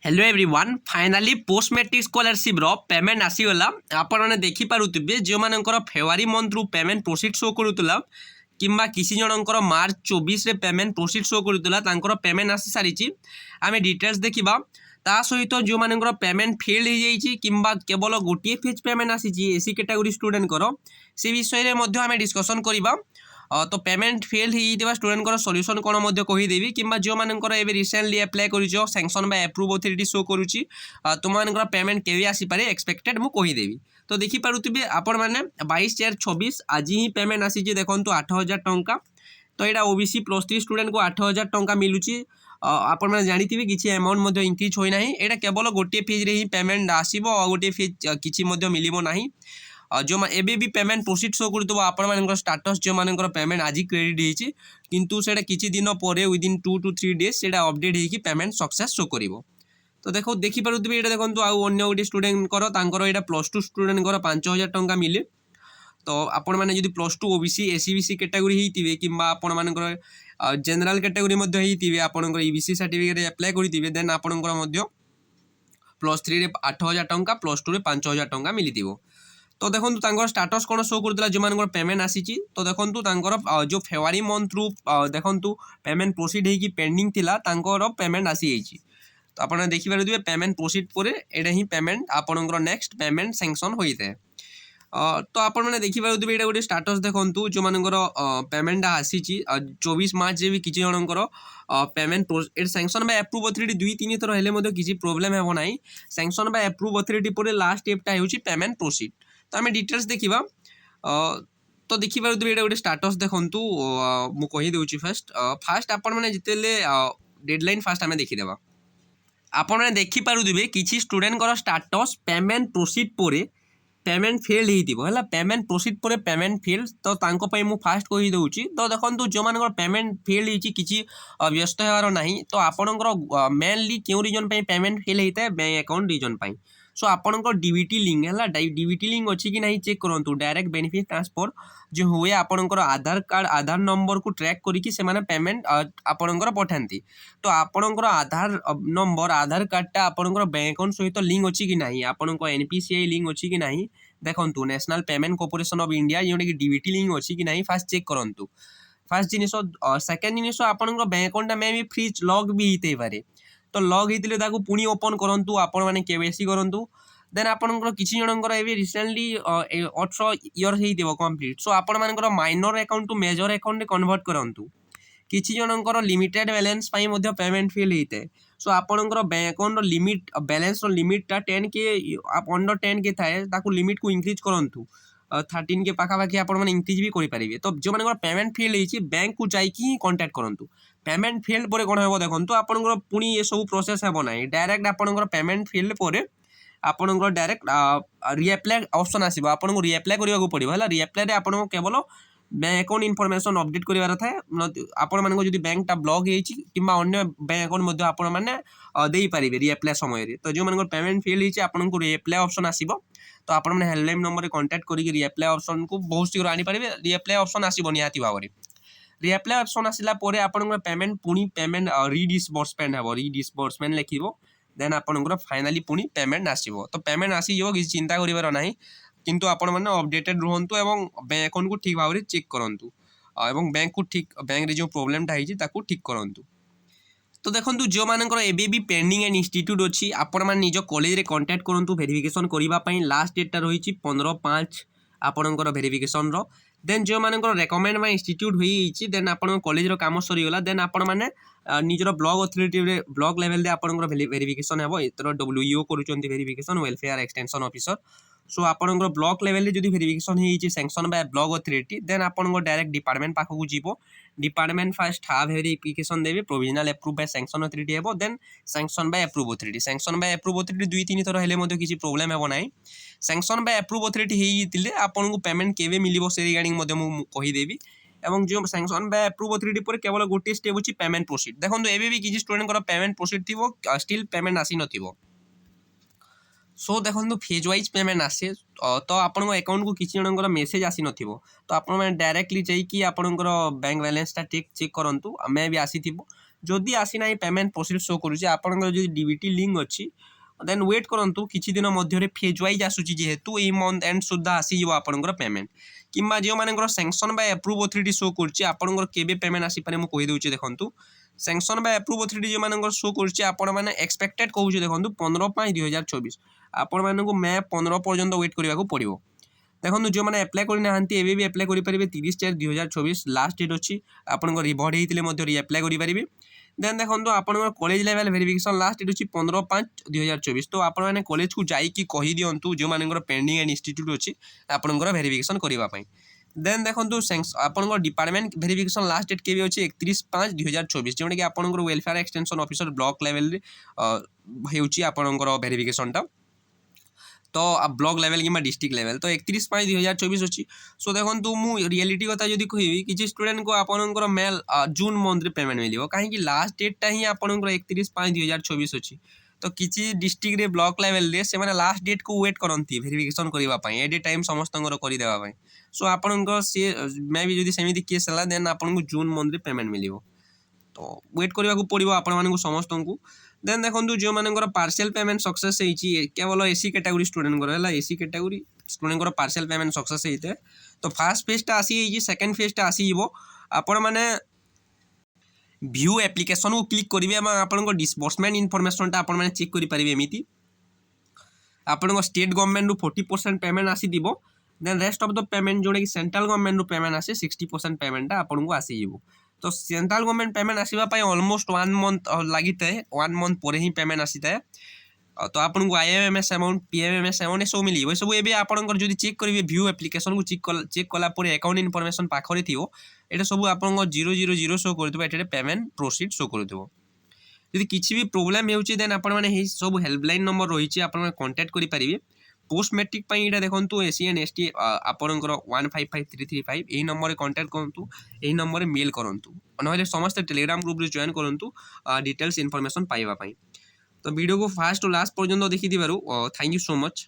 Hello everyone finally post matric scholarship रो payment आसीगला आपण मैंने देखिपे जो मानकर फेब्रुआरी मंथ रु पेमेंट प्रोसीड शो करूला किंबा किसी जनकर मार्च 24 रे पेमेंट प्रोसीड शो करूला पेमेंट आसी सारी आम डिटेल्स देखा ता सहित जो मानकर पेमेंट फेल हो जाइए किंबा केवल गोटे फेज पेमेंट आसी एसी कैटेगरी स्टूडेंट से विषय में आम डिस्कसन करवा तो पेमेंट फेल होता स्टूडेंट सॉल्यूशन कौन कहीदेवी कि जो मानकर एवं रिसेंटली अप्लाई कर सैंक्शन बाय अप्रूव अथॉरिटी शो करुच्ची तुम मानकर पेमेंट केवे आसीपारे एक्सपेक्टेड मुझे कहीदेवी। तो देखिपे आपण मैंने 22/4/26 आज ही पेमेंट आसी देखो 8,000 टंका। तो यहाँ ओबीसी +3 स्टूडेंट को 8,000 टंका मिलूची। आपण मैंने जानी किसी अमाउंट इंक्रीज होना यहाँ केवल गोटे फेज ही पेमेंट आसो गोटे फेज किसी मिलना ना जो एबी पेमेंट प्रोसीड शो करूँ आपण स्टाटस जो मान पेमेंट आज क्रेडिट होती किंतु से किसी दिन पर विदिन 2 to 3 डेज से अपडेट हो पेमेंट सक्सेस शो कर। तो देखो देखिपे ये देखो अन्य गोटे स्टूडेंट यहाँ +2 स्टूडेंट 5,000 टंका मिले। तो आपण मैंने जो +2 ओबीसी एसीबीसी कैटेगरी होते कि आपण मानकर जनरल कैटेगरी होते आपंकर ईबीसी सर्टिफिकेट अप्लाई करेंगे देन आपंकर +3 रे 8,000 टंका +2 रे 5,000 टंका मिली। तो देखो स्टाटस कौन शो करूला जो मान पेमेंट आसी। तो देखो जो फेब्रुआरी मंथ रु देखो पेमेंट प्रोसीड होगी पेंडिंग थिला पेमेंट आसी जाइए। तो आप देखिए पेमेंट प्रोसीड पर एटा ही पेमेंट आपंकर नेक्स्ट पेमेंट सैंक्शन होता है। तो आप देखिए ये गोटे स्टाटस देखो जो मानकर पेमेंट आसी 24 मार्च भी किसी जनकर payment sanction by approve authority 2-3 थर हेल्ले किसी प्रोब्लेम हे ना। सैंक्शन बाय अप्रूव अथॉरिटी पर लास्ट स्टेपटा हो पेमेंट प्रोसीड। तो आम डिटेल्स देखा तो देखिए ये गोटे स्टाटस देखूँ मुझे कहीदे फास्ट आपण मैंने जिते डेडलाइन फास्ट आम देखीदे आपण मैंने देखिपे किसी स्टूडेंट स्टाटस पेमेंट प्रोसीड पर पेमेंट फेल होता पेमेंट प्रोसीड पर पेमेंट फेल। तो मुझे फास्ट कहीदे तो देखो जो मान पेमेंट फेल होती किसी व्यस्त होवार ना। तो आपंकर मेनली क्यों रिजन पेमेंट फेल होता है बैंक अकाउंट रिजन। सो आपंकर डीबीटी लिंक है डीबीटी लिंक अच्छी कि नहीं चेक करूँ डायरेक्ट बेनिफिट ट्रांसफर जो हुए आपंकर आधार कार्ड आधार नंबर को ट्रैक करके से पेमेंट आपंकर पठाती। तो आपंकर आधार नंबर आधार कार्डटा आपंकर बैंक अकाउंट सहित लिंक अच्छी कि नहीं आपंकर एनपीसीआई लिंक अच्छी कि नहीं देखो national payment corporation of India जो कि डीबीटी लिंक अच्छी कि नहीं फास्ट चेक करूँ। फास्ट जिनिस सेकेंड जिनिस आपंकर बैंक अकाउंट मे भी फ्रीज लॉक भी होते पारे। तो लॉग होते पुणी ओपन करूँ आपण मैंने केवाईसी करूँ देन आपंकर किसी जनकर ए रिसेंटली 18 इयर्स हो कम्प्लीट। सो आपण मानकर minor account to major account convert करूँ। किसी जनकर लिमिटेड बैलेंस पेमेंट फेल होता है। सो आपंकर बैंक अकाउंट लिमिट बैलेंस लिमिटा 10K अंडर 10K थाए लिमिट को इंक्रीज करूँ 13K पाखापाखि आपने इंक्रीज भी करेंगे। तो जो मान पेमेंट फेल होती बैंक को जाकि कंटाक्ट करूँ। पेमेंट फेल पर कौन हो देखो आपंकर पुणी ये सब प्रोसेस हे ना डायरेक्ट आपंकर पेमेंट फेल पर आपंकर डायरेक्ट रिअप्लाई ऑप्शन आसो आपको रिअप्लाई करने को पड़ो है। रिअप्लाई आपको केवल बैंक अकाउंट इनफॉरमेशन अपडेट करार था आपण मानक जो बैंकटा ब्लॉक कि अन्य बैंक अकाउंट आपण मैंने दे पारे रिअप्लाई समय। तो जो मान पेमेंट फेल होती आपको रिअप्लाई ऑप्शन आसो। तो आप हेल्पलाइन नंबर कंटाक्ट करके रिअप्लाई ऑप्शन को बहुत शीघ्र आनीपारे रिअप्लाई ऑप्शन आसो निहाती भाव में। रिअप्लाई ऑप्शन आसला आपंकर पेमेंट पुणी पेमेंट रिडिस्बर्समेंट हे रिडिस्बर्समेंट लिख देन आपंकर फाइनाली पुणी पेमेंट आसो। तो पेमेंट आसी किसी चिंता करार ना किंतु आपण मैंने अपडेटेड रुहतु एवं बैंक अकाउंट को ठीक भाव में चेक करूँ और बैंक को ठीक बैंक जो प्रोब्लेमटा होती ठीक करूँ। तो देखो जो मानकर एबी भी पेंडिंग एंड इंस्टीट्यूट अच्छी आपण मैंने निज कॉलेज कंटाक्ट करूँ वेरिफिकेशन करने लास्ट डेटा रही 15/5 आपणकर वेरिफिकेशन रो। देन जो मानकर रेकमेंड बाय इंस्टीट्यूट होती देन आप कॉलेज काम सरीगला देन आपण मैंने निजर ब्लॉक अथॉरिटी ब्लॉक लेवल दे आपणकर वेरिफिकेशन हे एतर WEO करूछंती verification welfare extension officer. So आपणकर ब्लॉक लेवल जब वेरिफिकेशन होती sanction by block authority then आपणकर डायरेक्ट डिपार्टमेंट पाखक जीव डिपार्टमेंट फास्ट हाफ वेरिफिकेशन देवे provisional approve by sanction authority हे then sanction by approve authority. Sanction by approve authority 2-3 थर हेल्ले किसी प्रोब्लेम हे ना। सैंक्शन बाय अप्रूव अथॉरिटी होते आपको पेमेंट केवे मिल से रिगार्डिंग कहीदेवी एवं जो सैंक्शन बाय अप्रूव अथॉरिटी पर केवल गोटे स्टेप होची पेमेंट प्रोसीड। देखो एबे भी किसी स्टूडेंट पेमेंट प्रोसीड थी स्टिल पेमेंट आसी नथिबो। सो देखो फेज वाइज पेमेंट आसे तो आपन अकाउंट को किसी जनकर मेसेज आसी नथिबो। तो आपण डायरेक्टली जाइए आपंकर बैंक बैलेंसटा चेक करूँ मे भी आसी जदि आसी ना पेमेंट प्रोसीड शो करूचे आपनकर जो डीबीटी लिंक अच्छी देन वेट करंतु किछि दिन मध्य फेज वाइज आसुची जेहेतु एई मंथ एंड सुद्धा आसी जो आपनकर पेमेंट किंबा जो मानकर sanction by approve authority show करछि आपनकर केबे पेमेंट आसी पारे मु कहि दउछि देखंतु सैंक्शन बाय अप्रूव अथॉरिटी जो मानकर शो करछि आपण माने एक्सपेक्टेड कहउछि देखंतु 15/5/2024 आपण मानकु मे 15 पर्यंत वेट करबाकू पड़िबो देखो जो मैंने एप्लाय करना एवं भी एप्लाय करेंगे 30/4/2024 लास्ट डेट अच्छी आपंकर रिभर्ड होते रिएप्लाय करेंगे देन देखो आप college level verification last date अच्छी 15/5/2024 तो आपने कॉलेज को जाकि कही दिंतु जो मान पेंडिंग एंड इंस्टीट्यूट अच्छी आपंकर वेरिफिकेशन करने देन देखो आप डिपार्टमेंट वेरिफिकेशन लास्ट डेट के अच्छी 31/5/2024 जोटा कि आपंकर welfare extension officer block level होकर वेरिफिकेशन टा तो ब्लॉक लेवल कि डिस्ट्रिक्ट लेवल तो 31/5/2024 अच्छी सो देखो मुझे रियलिटी कथा जब कहि किसी स्टूडेंट को आपंकर मेल जून मंथ पेमेंट मिल कहीं लास्ट डेटा ही आपंकर 31/5/2024 अच्छी तो किसी डिस्ट्रिक्ट रे ब्लॉक लेवल रे से लास्ट डेट को वेट करती वेरिफिकेशन करने एट ए टाइम समस्त करदेवाई सो आपंकर सी मे भी जब सेमती केस है देन आपको जून मंथ पेमेंट मिल तो वेट करने को पड़ो आपण समस्त को देन देखो जो मानकर पार्शियल पेमेंट सक्सेस होती केवल एसी कैटेगरी स्टूडेंट है AC category student partial payment success होते तो फास्ट फेजटा आसी सेकेंड फेजटा आसीबो आपण माने व्यू एप्लिकेशन को क्लिक करेंगे आपन डिस्बर्समेंट इनफॉरमेशन टा आपण चेक करेंगे एमती आपण स्टेट गवर्नमेंट 40% पेमेंट आसी then rest of the payment जोड़ा कि सेंट्रल गवर्नमेंट पेमेंट आसे 60% पेमेंट आपको आसीबो तो सेंट्रल गवर्नमेंट पेमेंट आसवाई ऑलमोस्ट 1 मंथ लगी था 1 मंथ पर ही पेमेंट आसी था तो आपको IMMS अमाउंट PMMS अमाउंट सब मिल सब एवं आपंकर जो चेक करेंगे व्यू एप्लिकेशन को चेक कलापर अकाउंट इनफॉरमेशन पाखे थी ये सब आप 000 शो कर पेमेंट प्रोसीड शो कर जदि किसी भी प्रोब्लेम हो देन आपने सब हेल्पलाइन नंबर रही आप कांटेक्ट करेंगे पोस्ट मैट्रिक ये देखो SC and ST आपंकर 155335 यही नंबर कांटेक्ट करूँ यही नंबर मेल करूँ ना समस्त टेलीग्राम ग्रुप रे जॉइन करूँ डिटेल्स इनफॉरमेशन पाइबा तो वीडियो को फास्ट और लास्ट पर्यंत देखी थैंक यू सो मच।